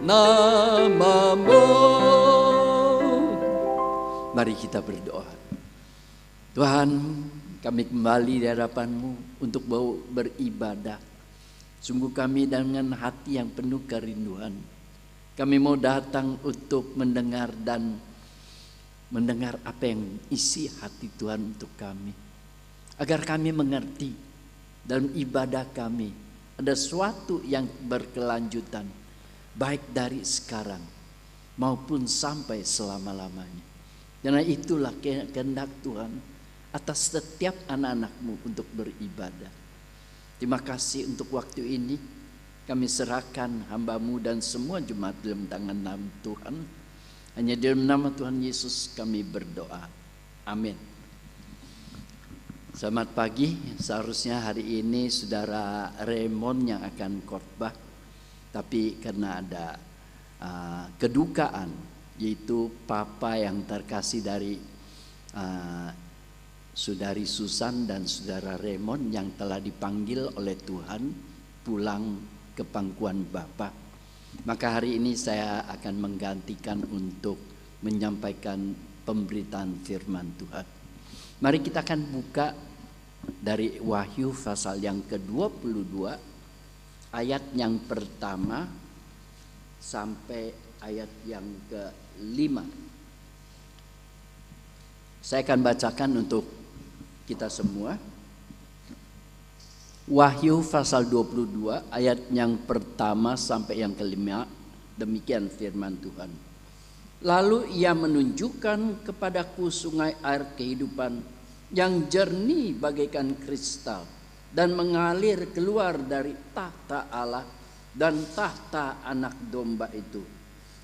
namamu. Mari kita berdoa. Tuhan, kami kembali di hadapan-Mu untuk beribadah. Sungguh kami dengan hati yang penuh kerinduan. Kami mau datang untuk mendengar apa yang isi hati Tuhan untuk kami. Agar kami mengerti dalam ibadah kami ada sesuatu yang berkelanjutan. Baik dari sekarang maupun sampai selama-lamanya. Karena itulah kehendak Tuhan atas setiap anak-anak-Mu untuk beribadah. Terima kasih untuk waktu ini. Kami serahkan hamba-Mu dan semua jemaat dalam tangan Tuhan. Hanya dalam nama Tuhan Yesus kami berdoa. Amin. Selamat pagi. Seharusnya hari ini Saudara Raymond yang akan khotbah. Tapi karena ada kedukaan, yaitu Papa yang terkasih dari Saudari Susan dan Saudara Raymond yang telah dipanggil oleh Tuhan pulang ke pangkuan Bapa. Maka hari ini saya akan menggantikan untuk menyampaikan pemberitaan firman Tuhan. Mari kita akan buka dari Wahyu pasal yang ke-22 ayat yang pertama sampai ayat yang ke-5. Saya akan bacakan untuk kita semua. Wahyu pasal 22 ayat yang pertama sampai yang ke-5. Demikian firman Tuhan. Lalu ia menunjukkan kepadaku sungai air kehidupan yang jernih bagaikan kristal dan mengalir keluar dari tahta Allah dan tahta anak domba itu.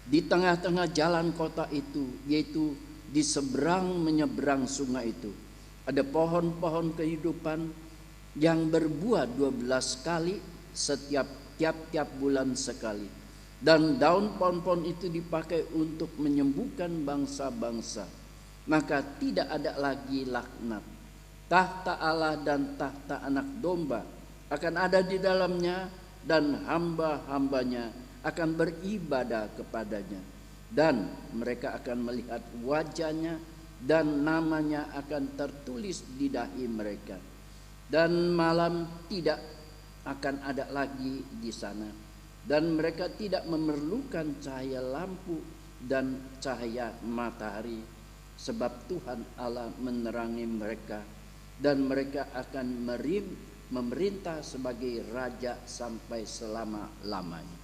Di tengah-tengah jalan kota itu, yaitu di seberang menyeberang sungai itu, ada pohon-pohon kehidupan yang berbuah 12 kali setiap tiap-tiap bulan sekali. Dan daun pohon-pohon itu dipakai untuk menyembuhkan bangsa-bangsa. Maka tidak ada lagi laknat. Tahta Allah dan tahta anak domba akan ada di dalamnya, dan hamba-hambanya akan beribadah kepadanya. Dan mereka akan melihat wajahnya, dan namanya akan tertulis di dahi mereka. Dan malam tidak akan ada lagi di sana. Dan mereka tidak memerlukan cahaya lampu dan cahaya matahari, sebab Tuhan Allah menerangi mereka. Dan mereka akan memerintah sebagai raja sampai selama-lamanya.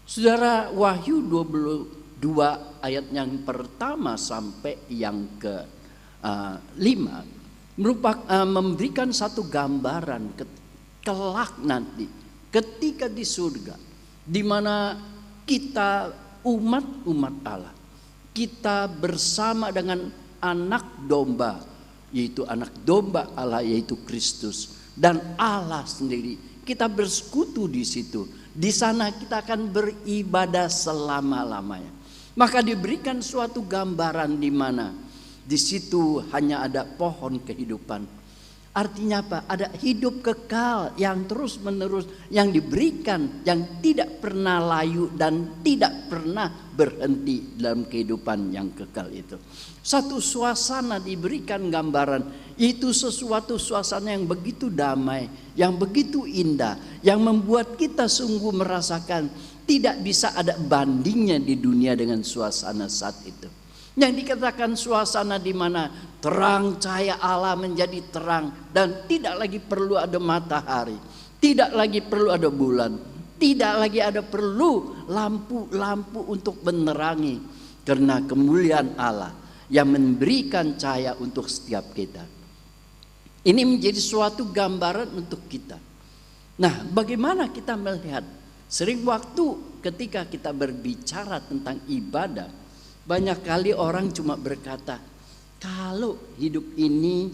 Saudara, Wahyu 22 ayat yang pertama sampai yang ke-5 memberikan satu gambaran kelak nanti ketika di surga, di mana kita umat Allah, kita bersama dengan anak domba, yaitu anak domba Allah, yaitu Kristus dan Allah sendiri. Kita bersekutu di situ. Di sana kita akan beribadah selama-lamanya. Maka diberikan suatu gambaran di mana di situ hanya ada pohon kehidupan. Artinya apa? Ada hidup kekal yang terus menerus, yang diberikan, yang tidak pernah layu dan tidak pernah berhenti dalam kehidupan yang kekal itu. Satu suasana diberikan gambaran, itu sesuatu suasana yang begitu damai, yang begitu indah, yang membuat kita sungguh merasakan tidak bisa ada bandingnya di dunia dengan suasana saat itu. Yang dikatakan suasana di mana terang cahaya Allah menjadi terang dan tidak lagi perlu ada matahari, tidak lagi perlu ada bulan, tidak lagi ada perlu lampu-lampu untuk menerangi, karena kemuliaan Allah yang memberikan cahaya untuk setiap kita. Ini menjadi suatu gambaran untuk kita. Nah, bagaimana kita melihat? Sering waktu ketika kita berbicara tentang ibadah, banyak kali orang cuma berkata, kalau hidup ini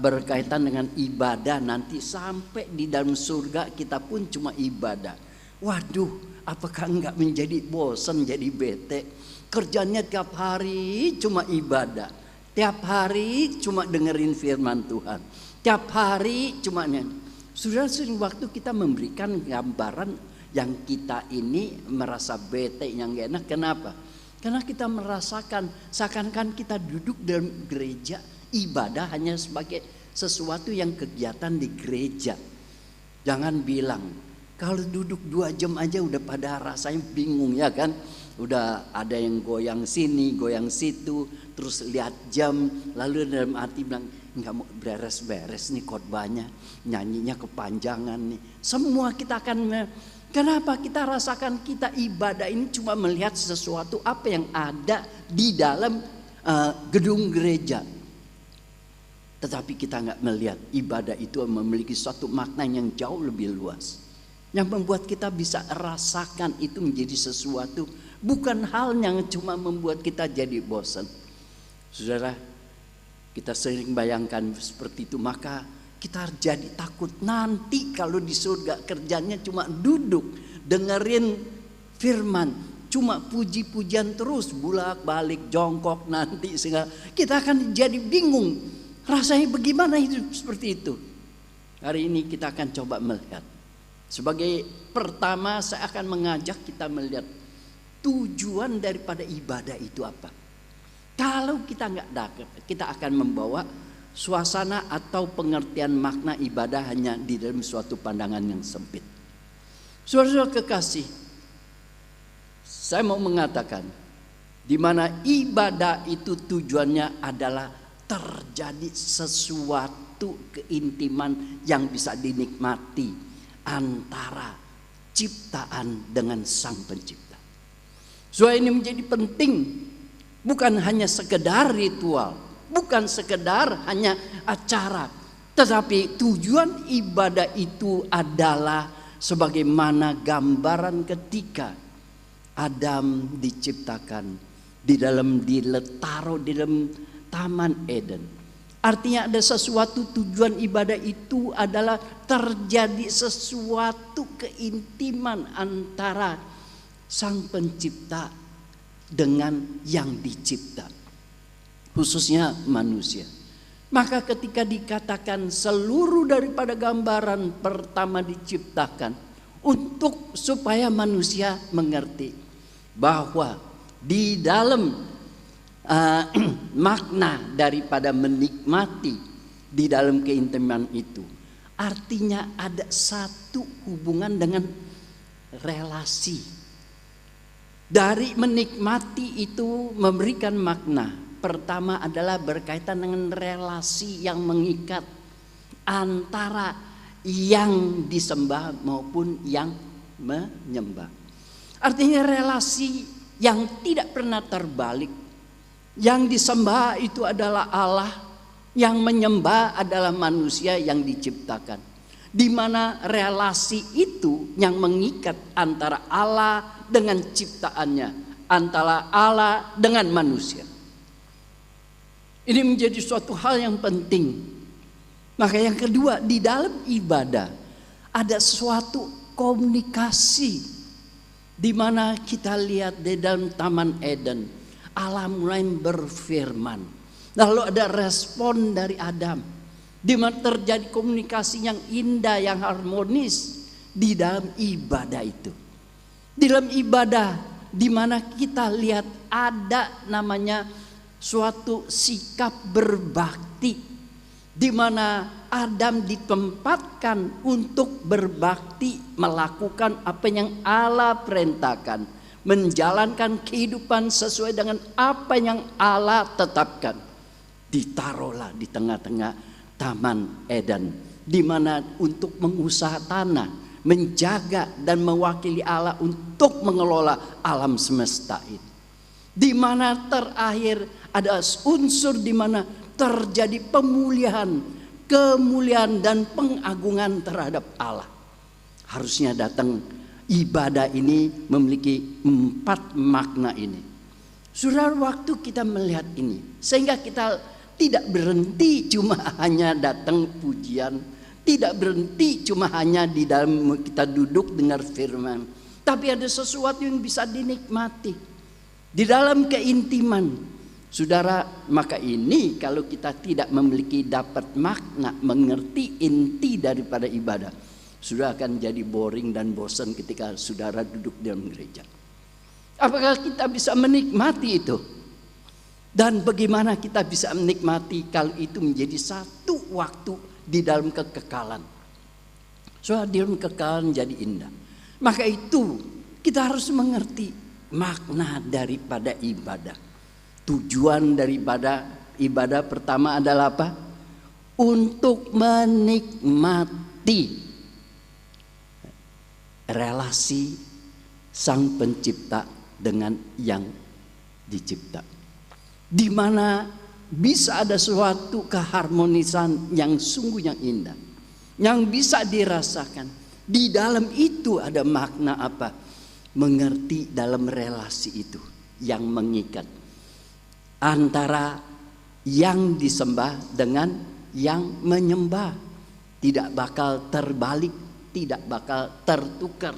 berkaitan dengan ibadah, nanti sampai di dalam surga kita pun cuma ibadah. Waduh, apakah enggak menjadi bosan, jadi bete? Kerjanya tiap hari cuma ibadah, tiap hari cuma dengerin firman Tuhan, tiap hari cuma nyanyi. Sudah sering waktu kita memberikan gambaran Yang kita ini merasa bete, yang gak enak. Kenapa? Karena kita merasakan seakan-akan kita duduk dalam gereja, ibadah hanya sebagai sesuatu yang kegiatan di gereja. Jangan bilang kalau duduk 2 jam aja udah pada rasanya bingung, ya kan? Udah ada yang goyang sini, goyang situ, terus lihat jam, lalu dalam hati bilang nggak mau beres-beres nih khotbahnya, nyanyinya kepanjangan nih. Semua kita akan, kenapa kita rasakan kita ibadah ini cuma melihat sesuatu apa yang ada di dalam gedung gereja. Tetapi kita nggak melihat ibadah itu memiliki suatu makna yang jauh lebih luas. Yang membuat kita bisa rasakan itu menjadi sesuatu, bukan hal yang cuma membuat kita jadi bosan. Saudara, kita sering bayangkan seperti itu, maka kita jadi takut nanti kalau di surga kerjanya cuma duduk, dengerin firman, cuma puji-pujian terus, bolak-balik, jongkok nanti, sehingga kita akan jadi bingung. Rasanya bagaimana hidup seperti itu? Hari ini kita akan coba melihat. Sebagai pertama saya akan mengajak kita melihat tujuan daripada ibadah itu apa. Kalau kita nggak dapat, kita akan membawa suasana atau pengertian makna ibadah hanya di dalam suatu pandangan yang sempit. Saudara-saudara kekasih, saya mau mengatakan di mana ibadah itu tujuannya adalah terjadi sesuatu keintiman yang bisa dinikmati antara ciptaan dengan Sang Pencipta. Soal ini menjadi penting, bukan hanya sekedar ritual, bukan sekedar hanya acara, tetapi tujuan ibadah itu adalah sebagaimana gambaran ketika Adam diciptakan ditaruh di dalam Taman Eden. Artinya ada sesuatu, tujuan ibadah itu adalah terjadi sesuatu keintiman antara Sang Pencipta dengan yang dicipta, khususnya manusia. Maka ketika dikatakan seluruh daripada gambaran pertama diciptakan untuk supaya manusia mengerti bahwa di dalam makna daripada menikmati di dalam keintiman itu, artinya ada satu hubungan dengan relasi. Dari menikmati itu memberikan makna. Pertama adalah berkaitan dengan relasi yang mengikat antara yang disembah maupun yang menyembah. Artinya relasi yang tidak pernah terbalik. Yang disembah itu adalah Allah, yang menyembah adalah manusia yang diciptakan. Di mana relasi itu yang mengikat antara Allah dengan ciptaannya, antara Allah dengan manusia. Ini menjadi suatu hal yang penting. Maka yang kedua, di dalam ibadah ada suatu komunikasi, di mana kita lihat di dalam Taman Eden, Allah mulai berfirman, lalu ada respon dari Adam, di mana terjadi komunikasi yang indah, yang harmonis di dalam ibadah itu. Di dalam ibadah, di mana kita lihat ada namanya suatu sikap berbakti, di mana Adam ditempatkan untuk berbakti, melakukan apa yang Allah perintahkan, menjalankan kehidupan sesuai dengan apa yang Allah tetapkan. Ditaruhlah di tengah-tengah Taman Eden, di mana untuk mengusaha tanah, menjaga dan mewakili Allah untuk mengelola alam semesta ini. Di mana terakhir ada unsur di mana terjadi pemulihan, kemuliaan dan pengagungan terhadap Allah. Harusnya datang ibadah ini memiliki 4 makna ini. Saudara, waktu kita melihat ini, sehingga kita tidak berhenti cuma hanya datang pujian, tidak berhenti cuma hanya di dalam kita duduk dengar firman, tapi ada sesuatu yang bisa dinikmati di dalam keintiman. Saudara, maka ini kalau kita tidak memiliki dapat makna, mengerti inti daripada ibadah, sudah akan jadi boring dan bosan ketika saudara duduk dalam gereja. Apakah kita bisa menikmati itu? Dan bagaimana kita bisa menikmati kalau itu menjadi satu waktu di dalam kekekalan? Soal di dalam kekekalan jadi indah. Maka itu kita harus mengerti makna daripada ibadah. Tujuan daripada ibadah pertama adalah apa? Untuk menikmati relasi Sang Pencipta dengan yang dicipta. Di mana bisa ada suatu keharmonisan yang sungguh yang indah, yang bisa dirasakan. Di dalam itu ada makna apa? Mengerti dalam relasi itu yang mengikat antara yang disembah dengan yang menyembah. Tidak bakal terbalik, tidak bakal tertukar.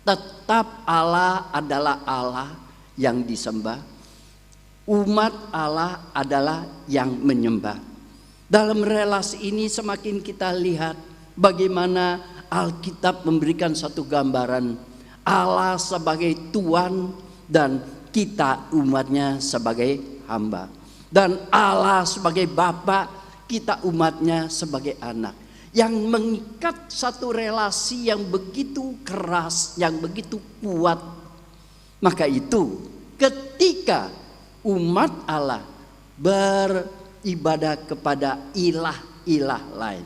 Tetap Allah adalah Allah yang disembah. Umat Allah adalah yang menyembah. Dalam relasi ini semakin kita lihat bagaimana Alkitab memberikan satu gambaran Allah sebagai Tuhan dan kita umatnya sebagai hamba. Dan Allah sebagai Bapa, kita umatnya sebagai anak. Yang mengikat satu relasi yang begitu keras, yang begitu kuat. Maka itu ketika umat Allah beribadah kepada ilah-ilah lain,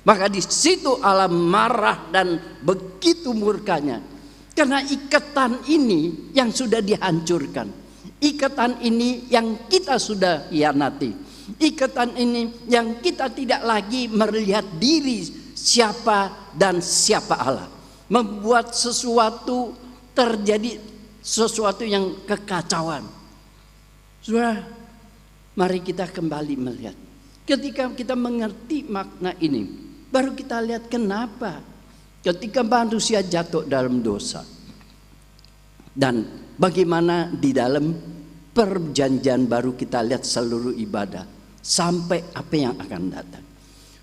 maka di situ Allah marah dan begitu murkanya. Karena ikatan ini yang sudah dihancurkan, ikatan ini yang kita sudah hianati, ikatan ini yang kita tidak lagi melihat diri siapa dan siapa Allah, membuat sesuatu terjadi sesuatu yang kekacauan. Saudara, mari kita kembali melihat. Ketika kita mengerti makna ini, baru kita lihat kenapa ketika manusia jatuh dalam dosa. Dan bagaimana di dalam perjanjian baru kita lihat seluruh ibadah sampai apa yang akan datang.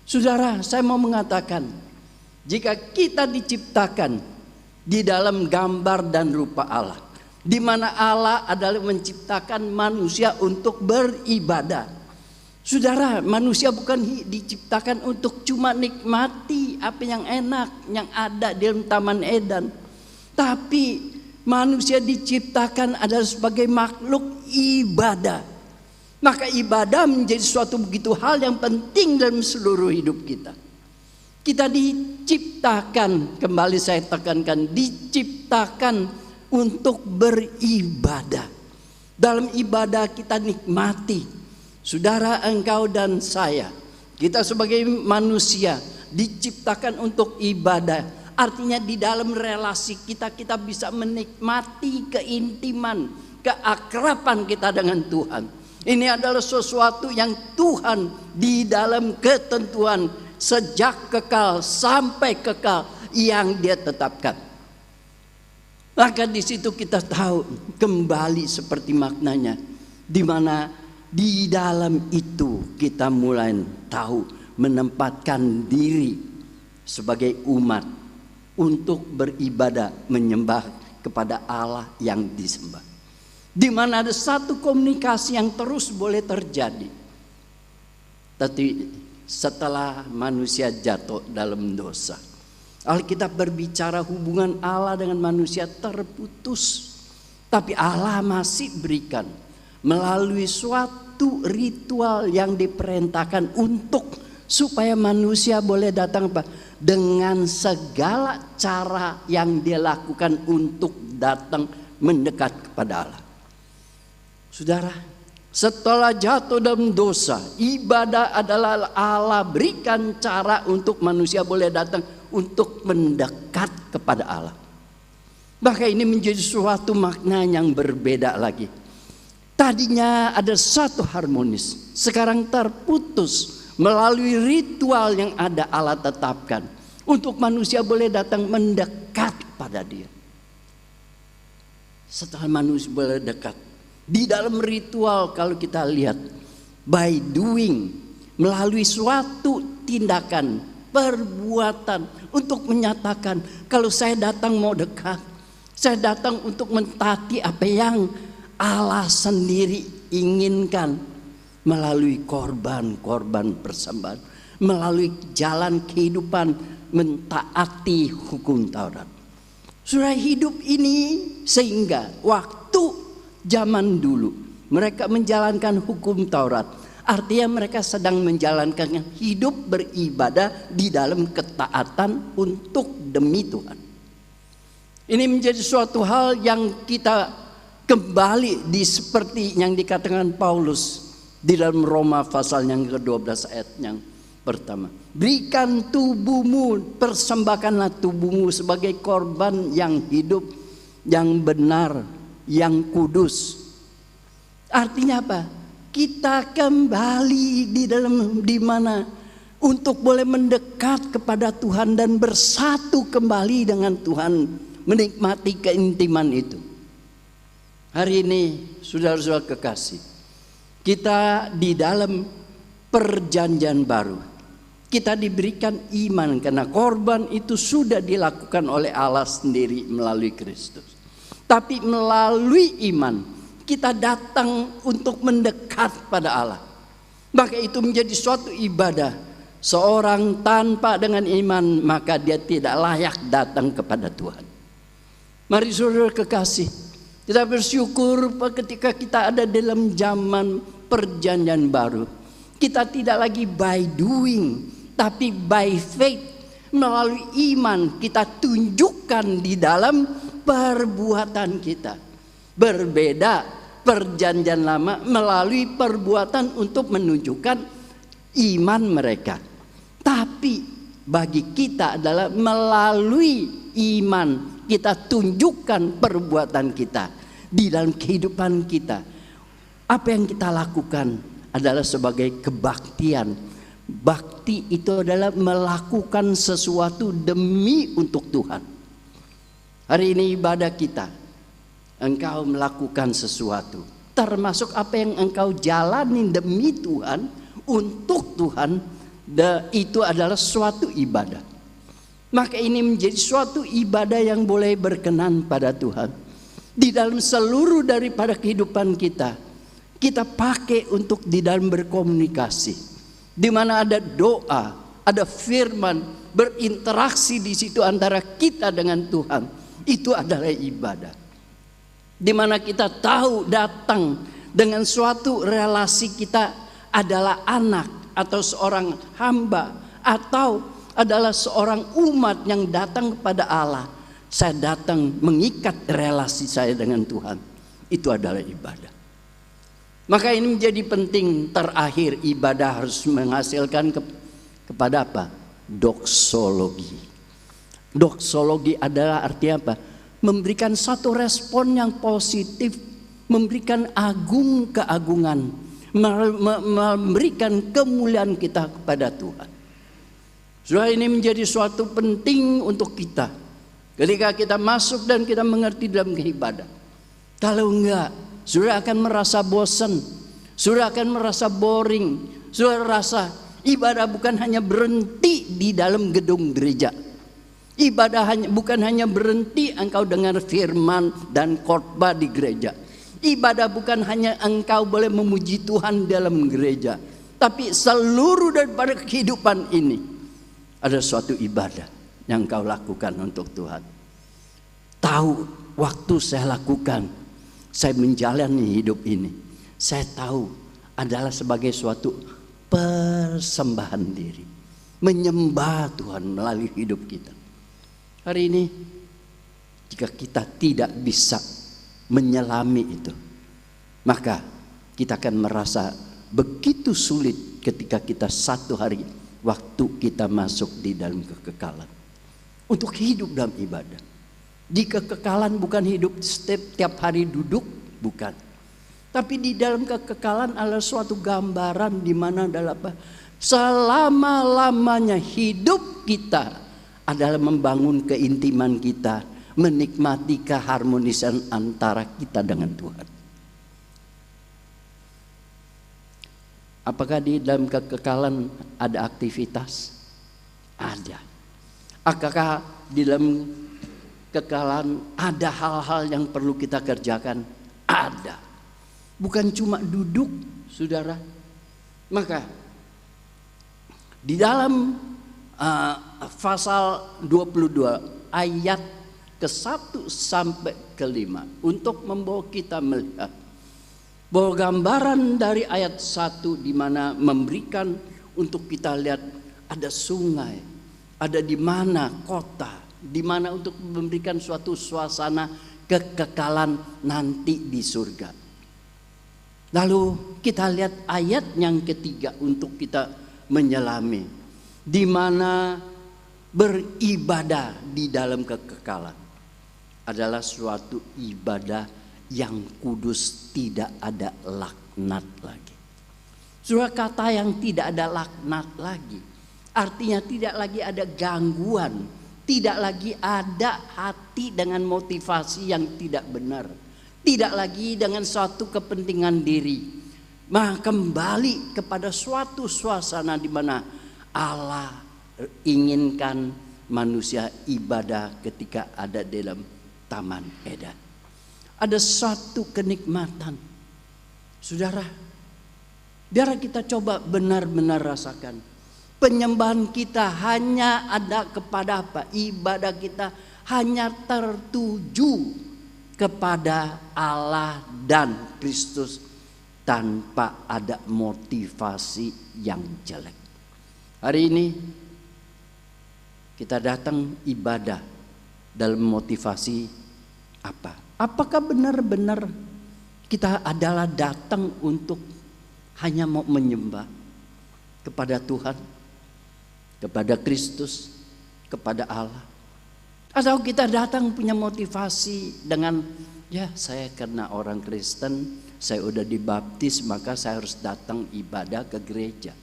Saudara, saya mau mengatakan, jika kita diciptakan di dalam gambar dan rupa Allah, di mana Allah adalah menciptakan manusia untuk beribadah. Saudara, manusia bukan diciptakan untuk cuma nikmati apa yang enak yang ada di dalam Taman Eden. Tapi manusia diciptakan adalah sebagai makhluk ibadah. Maka ibadah menjadi suatu begitu hal yang penting dalam seluruh hidup kita. Kita diciptakan, kembali saya tekankan, diciptakan untuk beribadah. Dalam ibadah kita nikmati. Saudara, engkau dan saya, kita sebagai manusia diciptakan untuk ibadah. Artinya di dalam relasi kita, kita bisa menikmati keintiman, keakraban kita dengan Tuhan. Ini adalah sesuatu yang Tuhan di dalam ketentuan sejak kekal sampai kekal yang Dia tetapkan. Maka di situ kita tahu kembali seperti maknanya, di mana di dalam itu kita mulai tahu menempatkan diri sebagai umat untuk beribadah menyembah kepada Allah yang disembah. Di mana ada satu komunikasi yang terus boleh terjadi. Tapi setelah manusia jatuh dalam dosa, Alkitab berbicara hubungan Allah dengan manusia terputus. Tapi Allah masih berikan melalui suatu ritual yang diperintahkan untuk supaya manusia boleh datang dengan segala cara yang dia lakukan untuk datang mendekat kepada Allah. Saudara, setelah jatuh dalam dosa, ibadah adalah Allah berikan cara untuk manusia boleh datang untuk mendekat kepada Allah. Maka ini menjadi suatu makna yang berbeda lagi. Tadinya ada satu harmonis, sekarang terputus melalui ritual yang ada Allah tetapkan untuk manusia boleh datang mendekat pada Dia. Setelah manusia boleh dekat di dalam ritual, kalau kita lihat by doing, melalui suatu tindakan perbuatan untuk menyatakan kalau saya datang mau dekat, saya datang untuk mentaati apa yang Allah sendiri inginkan melalui korban persembahan, melalui jalan kehidupan mentaati hukum Taurat. Surah hidup ini sehingga waktu zaman dulu mereka menjalankan hukum Taurat, artinya mereka sedang menjalankan hidup beribadah di dalam ketaatan untuk demi Tuhan. Ini menjadi suatu hal yang kita kembali di seperti yang dikatakan Paulus di dalam Roma pasal yang ke-12 ayat yang pertama. Berikan tubuhmu, persembahkanlah tubuhmu sebagai korban yang hidup, yang benar, yang kudus. Artinya apa? Kita kembali di mana untuk boleh mendekat kepada Tuhan dan bersatu kembali dengan Tuhan, menikmati keintiman itu. Hari ini saudara-saudara kekasih, kita di dalam perjanjian baru, kita diberikan iman karena korban itu sudah dilakukan oleh Allah sendiri melalui Kristus. Tapi melalui iman kita datang untuk mendekat pada Allah. Maka itu menjadi suatu ibadah. Seorang tanpa dengan iman maka dia tidak layak datang kepada Tuhan. Mari saudara kekasih, kita bersyukur ketika kita ada dalam zaman perjanjian baru. Kita tidak lagi by doing, tapi by faith. Melalui iman kita tunjukkan di dalam perbuatan kita. Berbeda perjanjian lama melalui perbuatan untuk menunjukkan iman mereka. Tapi bagi kita adalah melalui iman kita tunjukkan perbuatan kita di dalam kehidupan kita. Apa yang kita lakukan adalah sebagai kebaktian. Bakti itu adalah melakukan sesuatu demi untuk Tuhan. Hari ini ibadah kita, engkau melakukan sesuatu, termasuk apa yang engkau jalani demi Tuhan, untuk Tuhan, itu adalah suatu ibadah. Maka ini menjadi suatu ibadah yang boleh berkenan pada Tuhan. Di dalam seluruh daripada kehidupan kita, kita pakai untuk di dalam berkomunikasi. Di mana ada doa, ada firman, berinteraksi di situ antara kita dengan Tuhan. Itu adalah ibadah. Di mana kita tahu datang dengan suatu relasi kita adalah anak atau seorang hamba atau adalah seorang umat yang datang kepada Allah. Saya datang mengikat relasi saya dengan Tuhan. Itu adalah ibadah. Maka ini menjadi penting, terakhir ibadah harus menghasilkan kepada apa? Doksologi. Doksologi adalah artinya apa? Memberikan satu respon yang positif, memberikan keagungan, memberikan kemuliaan kita kepada Tuhan. Saudara, ini menjadi suatu penting untuk kita ketika kita masuk dan kita mengerti dalam ibadah. Kalau enggak, saudara akan merasa bosan, saudara akan merasa boring, saudara rasa ibadah bukan hanya berhenti di dalam gedung gereja. Ibadah bukan hanya berhenti engkau dengar firman dan khotbah di gereja. Ibadah bukan hanya engkau boleh memuji Tuhan dalam gereja, tapi seluruh daripada kehidupan ini ada suatu ibadah yang engkau lakukan untuk Tuhan. Tahu waktu saya lakukan, saya menjalani hidup ini, saya tahu adalah sebagai suatu persembahan diri, menyembah Tuhan melalui hidup kita. Hari ini jika kita tidak bisa menyelami itu, maka kita akan merasa begitu sulit ketika kita satu hari waktu kita masuk di dalam kekekalan untuk hidup dalam ibadah. Jika kekekalan bukan hidup setiap hari duduk, bukan. Tapi di dalam kekekalan adalah suatu gambaran di mana adalah apa? Selama-lamanya hidup kita adalah membangun keintiman kita, menikmati keharmonisan antara kita dengan Tuhan. Apakah di dalam kekekalan ada aktivitas? Ada. Apakah di dalam kekekalan ada hal-hal yang perlu kita kerjakan? Ada. Bukan cuma duduk, saudara. Maka di dalam pasal 22 ayat ke-1 sampai ke-5 untuk membawa kita melihat bahwa gambaran dari ayat 1 di mana memberikan untuk kita lihat ada sungai, ada di mana kota, di mana untuk memberikan suatu suasana kekekalan nanti di surga. Lalu kita lihat ayat yang ketiga untuk kita menyelami, di mana beribadah di dalam kekekalan adalah suatu ibadah yang kudus, tidak ada laknat lagi. Surah kata yang tidak ada laknat lagi, artinya tidak lagi ada gangguan, tidak lagi ada hati dengan motivasi yang tidak benar, tidak lagi dengan suatu kepentingan diri. Maka kembali kepada suatu suasana di mana Allah inginkan manusia ibadah ketika ada dalam Taman Eden. Ada suatu kenikmatan. Saudara, biar kita coba benar-benar rasakan. Penyembahan kita hanya ada kepada apa? Ibadah kita hanya tertuju kepada Allah dan Kristus tanpa ada motivasi yang jelek. Hari ini kita datang ibadah dalam motivasi apa? Apakah benar-benar kita adalah datang untuk hanya mau menyembah kepada Tuhan, kepada Kristus, kepada Allah? Atau kita datang punya motivasi dengan, ya saya karena orang Kristen, saya udah dibaptis maka saya harus datang ibadah ke gereja.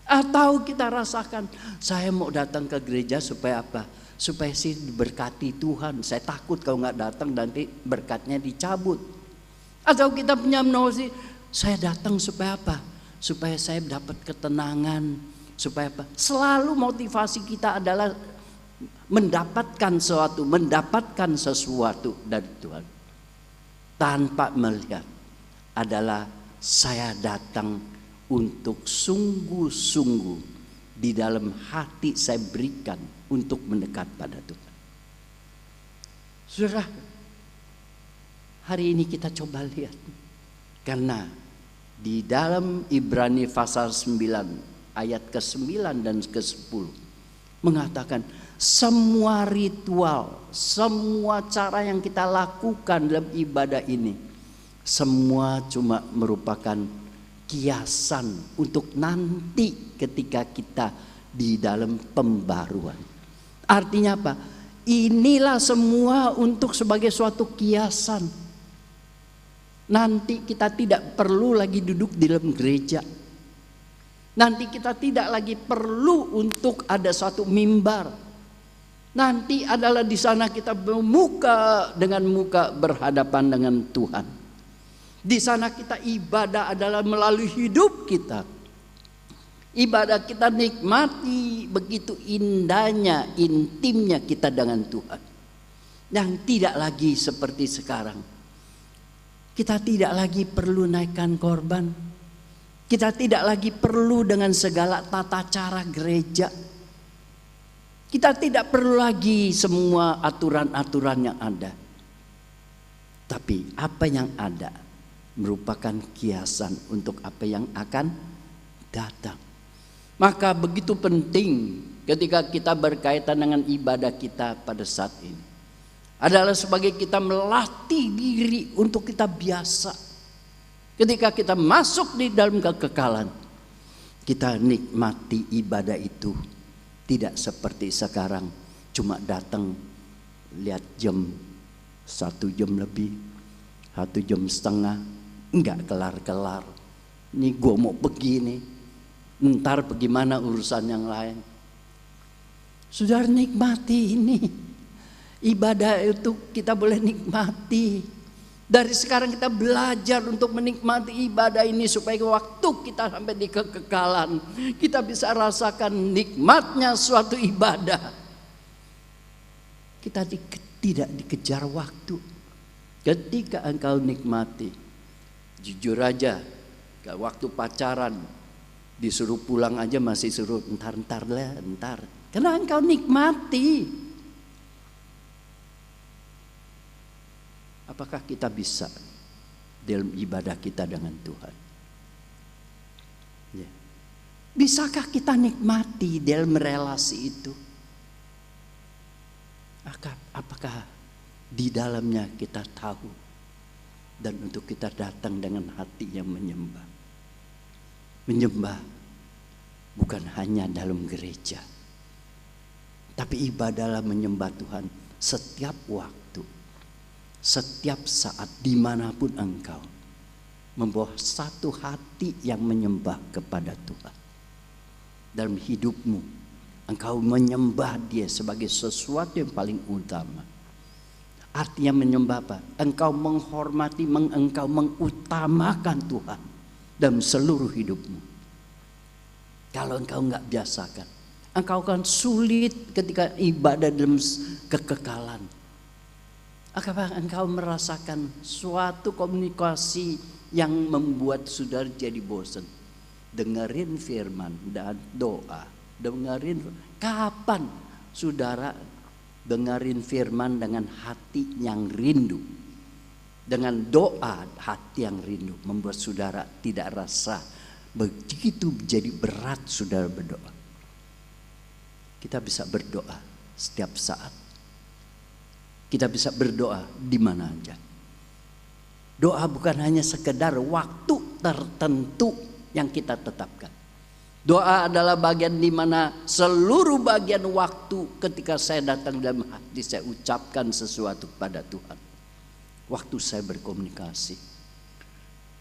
Atau kita rasakan, saya mau datang ke gereja supaya apa? Supaya sih diberkati Tuhan. Saya takut kalau nggak datang nanti berkatnya dicabut. Atau kita punya nosi, saya datang supaya apa? Supaya saya dapat ketenangan. Supaya apa? Selalu motivasi kita adalah mendapatkan sesuatu dari Tuhan. Tanpa melihat adalah saya datang untuk sungguh-sungguh di dalam hati saya berikan untuk mendekat pada Tuhan. Saudara, hari ini kita coba lihat, karena di dalam Ibrani pasal 9 ayat ke-9 dan ke-10 mengatakan semua ritual, semua cara yang kita lakukan dalam ibadah ini semua cuma merupakan kiasan untuk nanti ketika kita di dalam pembaruan. Artinya apa? Inilah semua untuk sebagai suatu kiasan. Nanti kita tidak perlu lagi duduk di dalam gereja. Nanti kita tidak lagi perlu untuk ada suatu mimbar. Nanti adalah di sana kita muka dengan muka berhadapan dengan Tuhan. Di sana kita ibadah adalah melalui hidup kita. Ibadah kita nikmati begitu indahnya, intimnya kita dengan Tuhan. Yang tidak lagi seperti sekarang. Kita tidak lagi perlu naikkan korban. Kita tidak lagi perlu dengan segala tata cara gereja. Kita tidak perlu lagi semua aturan-aturan yang ada. Tapi apa yang ada merupakan kiasan untuk apa yang akan datang. Maka begitu penting ketika kita berkaitan dengan ibadah kita pada saat ini adalah sebagai kita melatih diri untuk kita biasa. Ketika kita masuk di dalam kekekalan, kita nikmati ibadah itu tidak seperti sekarang cuma datang lihat jam 1 jam lebih, 1 jam setengah, enggak kelar-kelar. Ini gue mau begini, ntar bagaimana urusan yang lain. Saudara, nikmati ini. Ibadah itu kita boleh nikmati Dari sekarang kita belajar untuk menikmati ibadah ini supaya waktu kita sampai di kekekalan kita bisa rasakan nikmatnya suatu ibadah. Kita tidak dikejar waktu. Ketika engkau nikmati, jujur aja, waktu pacaran disuruh pulang aja masih suruh entar lah, entar. Karena engkau nikmati. Apakah kita bisa dalam ibadah kita dengan Tuhan? Ya. Bisakah kita nikmati dalam relasi itu? Apakah di dalamnya kita tahu dan untuk kita datang dengan hati yang menyembah? Menyembah bukan hanya dalam gereja, tapi ibadahlah menyembah Tuhan setiap waktu, setiap saat, dimanapun engkau membawa satu hati yang menyembah kepada Tuhan. Dalam hidupmu engkau menyembah Dia sebagai sesuatu yang paling utama. Artinya menyembah apa? Engkau menghormati, engkau mengutamakan Tuhan dalam seluruh hidupmu. Kalau engkau nggak biasakan, engkau akan sulit ketika ibadah dalam kekekalan. Apakah engkau merasakan suatu komunikasi yang membuat saudara jadi bosan? Dengerin firman dan doa. Dengerin, kapan saudara dengerin firman dengan hati yang rindu? Dengan doa hati yang rindu membuat saudara tidak rasa begitu jadi berat saudara berdoa. Kita bisa berdoa setiap saat. Kita bisa berdoa di mana aja. Doa bukan hanya sekedar waktu tertentu yang kita tetapkan. Doa adalah bagian di mana seluruh bagian waktu ketika saya datang dalam hati saya ucapkan sesuatu kepada Tuhan. Waktu saya berkomunikasi,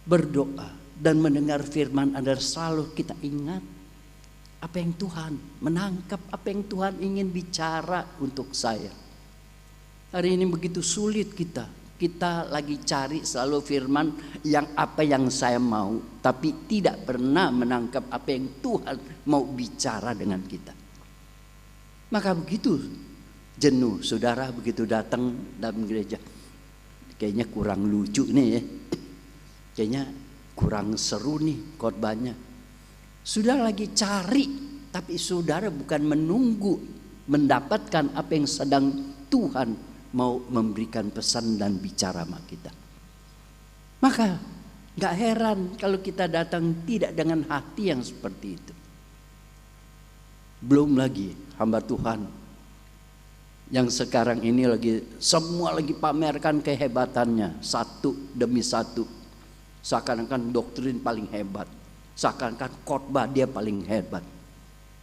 berdoa dan mendengar firman adalah selalu kita ingat apa yang Tuhan menangkap, apa yang Tuhan ingin bicara untuk saya. Hari ini begitu sulit kita lagi cari selalu firman yang apa yang saya mau, tapi tidak pernah menangkap apa yang Tuhan mau bicara dengan kita. Maka begitu jenuh saudara begitu datang dalam gereja. Kayaknya kurang lucu nih ya. Kayaknya kurang seru nih khotbahnya. Saudara lagi cari, tapi saudara bukan menunggu mendapatkan apa yang sedang Tuhan mau memberikan pesan dan bicara sama kita. Maka gak heran kalau kita datang tidak dengan hati yang seperti itu. Belum lagi hamba Tuhan yang sekarang ini semua lagi pamerkan kehebatannya satu demi satu. Seakan-akan doktrin paling hebat, seakan-akan khotbah dia paling hebat.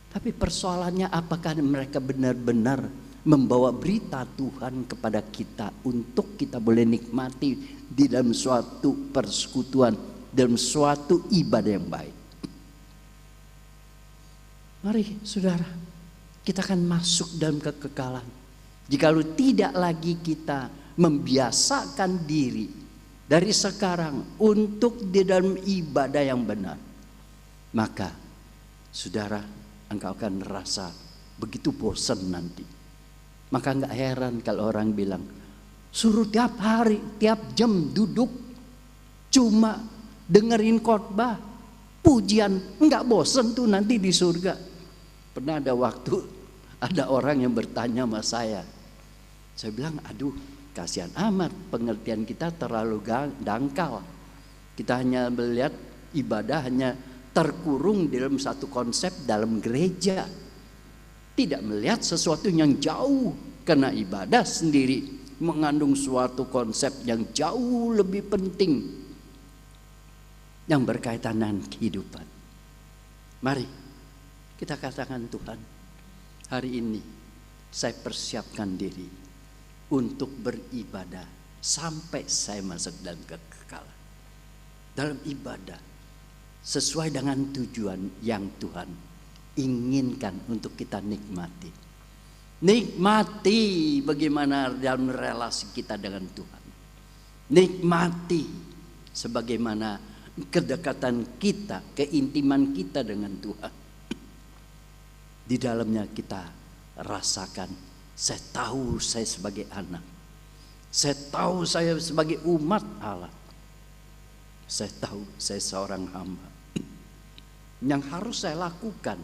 Tapi persoalannya apakah mereka benar-benar membawa berita Tuhan kepada kita untuk kita boleh nikmati di dalam suatu persekutuan, dalam suatu ibadah yang baik. Mari saudara, kita akan masuk dalam kekekalan. Jikalau tidak lagi kita membiasakan diri dari sekarang untuk di dalam ibadah yang benar, maka saudara engkau akan rasa begitu bosan nanti. Maka enggak heran kalau orang bilang, suruh tiap hari, tiap jam duduk cuma dengerin khotbah, pujian, enggak bosan tuh nanti di surga. Pernah ada waktu ada orang yang bertanya sama saya. Saya bilang, aduh kasihan amat, pengertian kita terlalu dangkal. Kita hanya melihat ibadah hanya terkurung dalam satu konsep dalam gereja. Tidak melihat sesuatu yang jauh, karena ibadah sendiri mengandung suatu konsep yang jauh lebih penting yang berkaitan dengan kehidupan. Mari kita katakan, Tuhan, hari ini saya persiapkan diri untuk beribadah sampai saya masuk dalam kekekalan. Dalam ibadah sesuai dengan tujuan yang Tuhan inginkan untuk kita nikmati. Nikmati bagaimana dalam relasi kita dengan Tuhan. nikmati sebagaimana kedekatan kita, keintiman kita dengan Tuhan. Di dalamnya kita rasakan, saya tahu saya sebagai anak, saya tahu saya sebagai umat Allah, saya tahu saya seorang hamba yang harus saya lakukan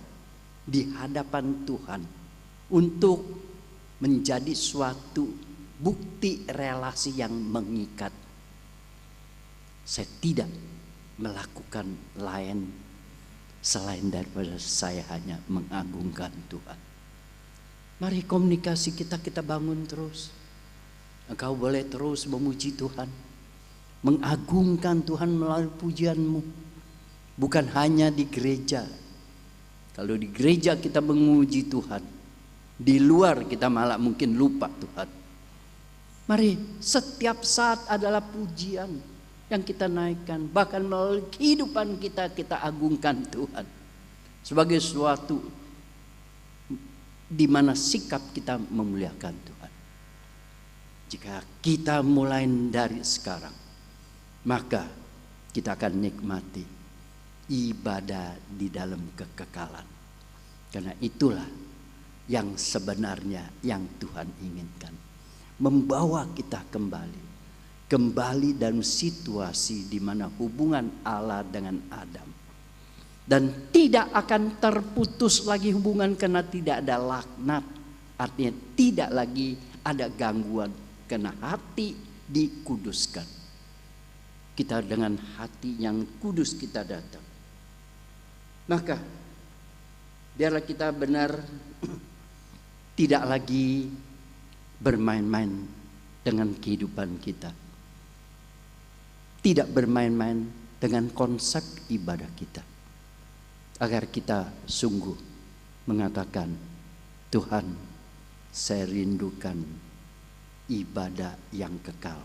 di hadapan Tuhan untuk menjadi suatu bukti relasi yang mengikat. Saya tidak melakukan lain selain daripada saya hanya mengagungkan Tuhan. Mari komunikasi kita bangun terus. Engkau boleh terus memuji Tuhan, mengagungkan Tuhan melalui pujianmu. Bukan hanya di gereja. Kalau di gereja kita memuji Tuhan, di luar kita malah mungkin lupa Tuhan. Mari setiap saat adalah pujian yang kita naikkan, bahkan melalui kehidupan kita agungkan Tuhan sebagai suatu di mana sikap kita memuliakan Tuhan. Jika kita mulai dari sekarang, maka kita akan nikmati ibadah di dalam kekekalan. Karena itulah yang sebenarnya yang Tuhan inginkan, membawa kita kembali dalam situasi di mana hubungan Allah dengan Adam, dan tidak akan terputus lagi hubungan karena tidak ada laknat, artinya tidak lagi ada gangguan karena hati dikuduskan. Kita dengan hati yang kudus kita datang, maka biarlah kita benar tidak lagi bermain-main dengan kehidupan kita, tidak bermain-main dengan konsep ibadah kita, agar kita sungguh mengatakan, Tuhan, saya rindukan ibadah yang kekal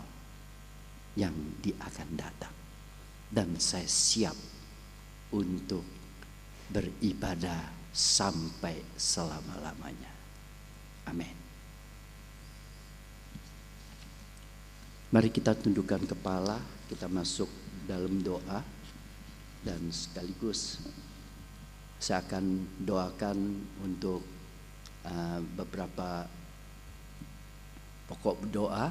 yang akan datang, dan saya siap untuk beribadah sampai selama-lamanya. Amin. Mari kita tundukkan kepala, kita masuk dalam doa, dan sekaligus saya akan doakan untuk beberapa pokok doa.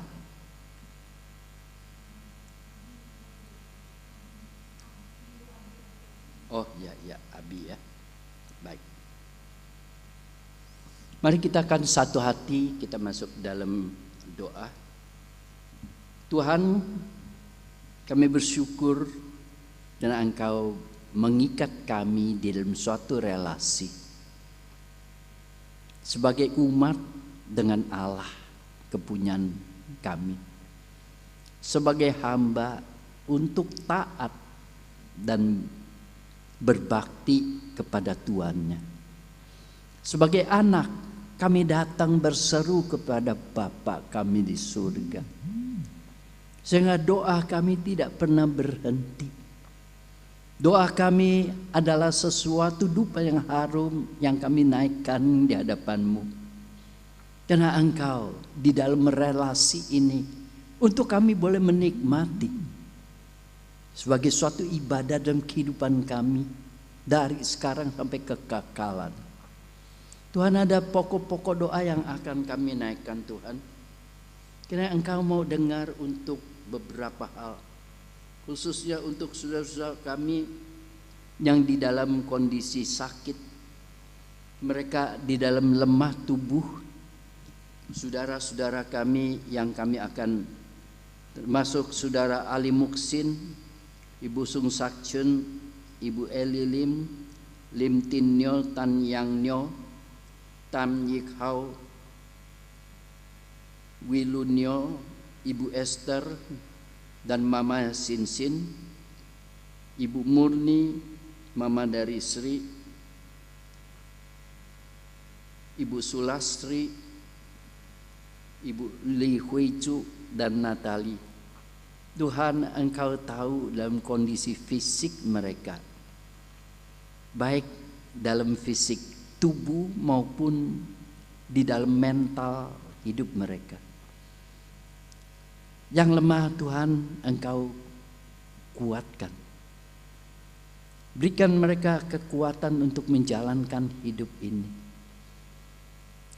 Oh ya, Abi ya. Baik. Mari kita akan satu hati, kita masuk dalam doa. Tuhan, kami bersyukur dan Engkau mengikat kami di dalam suatu relasi sebagai umat dengan Allah, kepunyaan kami, sebagai hamba untuk taat dan berbakti kepada tuannya. Sebagai anak, kami datang berseru kepada Bapa kami di surga, sehingga doa kami tidak pernah berhenti. Doa kami adalah sesuatu dupa yang harum yang kami naikkan di hadapan-Mu. Karena Engkau di dalam relasi ini untuk kami boleh menikmati sebagai suatu ibadah dalam kehidupan kami dari sekarang sampai kekekalan. Tuhan, ada pokok-pokok doa yang akan kami naikkan Tuhan. Karena Engkau mau dengar untuk beberapa hal, khususnya untuk saudara-saudara kami yang di dalam kondisi sakit, mereka di dalam lemah tubuh, saudara-saudara kami yang kami akan termasuk saudara Ali Muksin, Ibu Sung Sakchen, Ibu Eli Lim, Lim Tin Nyo, Tan Yang Nyo, Tam Yik Hao, Wilunyo, Ibu Esther, dan Mama Sinsin, Ibu Murni, Mama dari Sri, Ibu Sulastri, Ibu Li Huicu, dan Natali. Tuhan, Engkau tahu dalam kondisi fisik mereka, baik dalam fisik tubuh maupun di dalam mental hidup mereka. Yang lemah Tuhan Engkau kuatkan. Berikan mereka kekuatan untuk menjalankan hidup ini.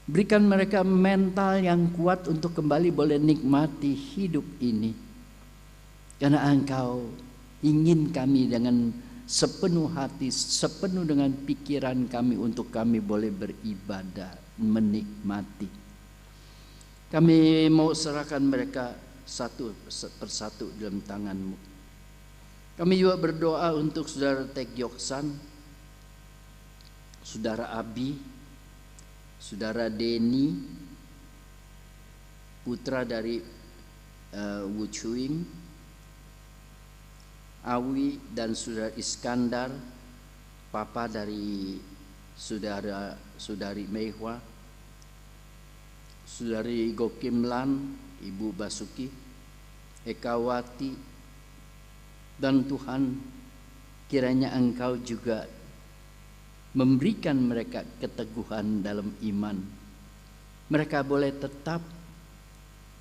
Berikan mereka mental yang kuat untuk kembali boleh nikmati hidup ini. Karena Engkau ingin kami dengan sepenuh hati, sepenuh dengan pikiran kami untuk kami boleh beribadah, menikmati. Kami mau serahkan mereka satu persatu dalam tangan-Mu. Kami juga berdoa untuk Saudara Tek Yoksan, Saudara Abi, Saudara Denny, putra dari Wu Chuing, Awi dan Saudara Iskandar, papa dari Saudari Meihwa, Saudari Gokimlan, Ibu Basuki, Ekawati. Dan Tuhan, kiranya Engkau juga memberikan mereka keteguhan dalam iman. Mereka boleh tetap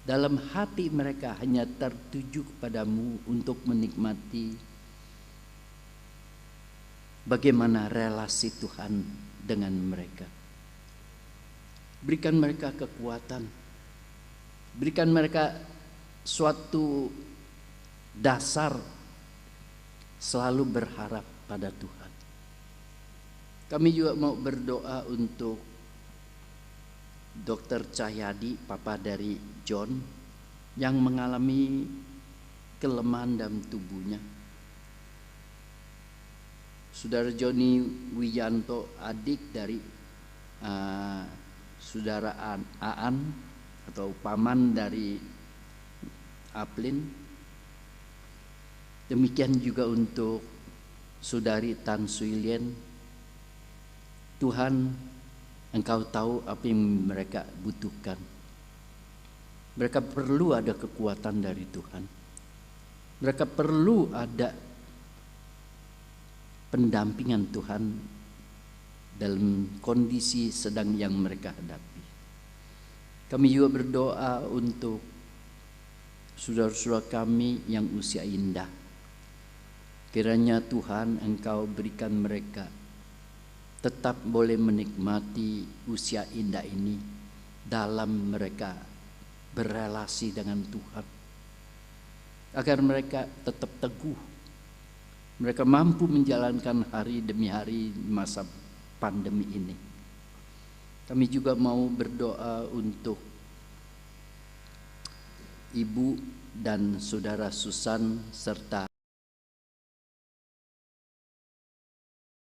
dalam hati mereka hanya tertuju kepadamu untuk menikmati bagaimana relasi Tuhan dengan mereka. Berikan mereka kekuatan. Berikan mereka suatu dasar selalu berharap pada Tuhan. Kami juga mau berdoa untuk Dr. Cahyadi, papa dari John, yang mengalami kelemahan dalam tubuhnya. Saudara Joni Wijanto, adik dari Saudara Aan atau paman dari Aplin. Demikian juga untuk Saudari Tan Sui Lien. Tuhan, Engkau tahu apa yang mereka butuhkan. Mereka perlu ada kekuatan dari Tuhan. Mereka perlu ada pendampingan Tuhan dalam kondisi sedang yang mereka hadapi. Kami juga berdoa untuk saudara-saudara kami yang usia indah. Kiranya Tuhan Engkau berikan mereka tetap boleh menikmati usia indah ini dalam mereka berelasi dengan Tuhan. Agar mereka tetap teguh. Mereka mampu menjalankan hari demi hari masa pandemi ini. Kami juga mau berdoa untuk Ibu dan Saudara Susan serta